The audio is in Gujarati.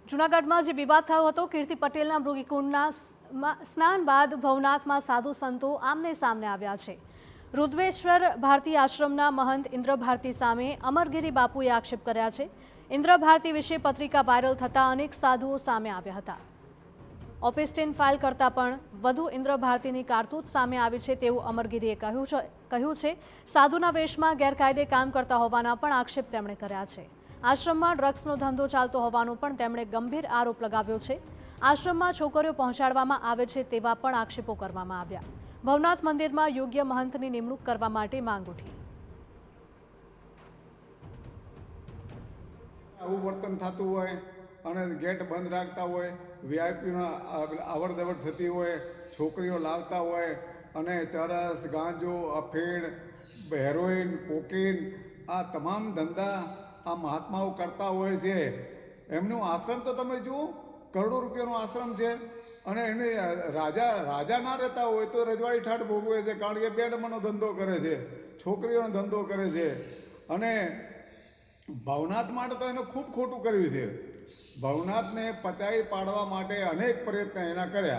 જૂનાગઢમાં જે વિવાદ થયો હતો કીર્તિ પટેલના મૃગીકુંડના સ્નાન બાદ ભવનાથમાં સાધુ સંતો આમને સામને આવ્યા છે। રુદ્વેશ્વર ભારતી આશ્રમના મહંત ઇન્દ્ર ભારતી સામે અમરગીરી બાપુએ આક્ષેપ કર્યા છે। ઇન્દ્ર ભારતી વિશે પત્રિકા વાયરલ થતા અનેક સાધુઓ સામે આવ્યા હતા। ઓપેસ્ટેન ફાઇલ કરતાં પણ વધુ ઇન્દ્ર ભારતીની કારતૂત સામે આવી છે તેવું અમરગીરીએ કહ્યું છે। સાધુના વેશમાં ગેરકાયદે કામ કરતા હોવાના પણ આક્ષેપ તેમણે કર્યા છે। આશ્રમમાં ડ્રગ્સનો ધંધો ચાલતો હોવાનો પણ તેમણે ગંભીર આરોપ લગાવ્યો છે। આશ્રમમાં છોકરીઓ પહોંચાડવામાં આવે છે તેવા પણ આક્ષેપો કરવામાં આવ્યા। ભવનાથ મંદિરમાં યોગ્ય મહંતની નિમણૂક કરવા માટે માંગ ઉઠી। આવું વર્તન થતું હોય અને ગેટ બંધ રાખતા હોય, વીઆઈપીનો અવર જવર થતી હોય, છોકરીઓ લાવતા હોય અને ચરસ, ગાંજો, અફીણ, હેરોઈન, કોકીન આ તમામ ધંધા આ મહાત્માઓ કરતા હોય છે। એમનું આશ્રમ તો તમે જુઓ, કરોડો રૂપિયાનો આશ્રમ છે અને એને રાજા ના રહેતા હોય તો રજવાડી ઠાઠ ભોગવે છે, કારણ કે બેડમાંનો ધંધો કરે છે, છોકરીઓનો ધંધો કરે છે અને ભવનાથ માટે તો એને ખૂબ ખોટું કર્યું છે। ભવનાથને પચાવી પાડવા માટે અનેક પ્રયત્ન એના કર્યા।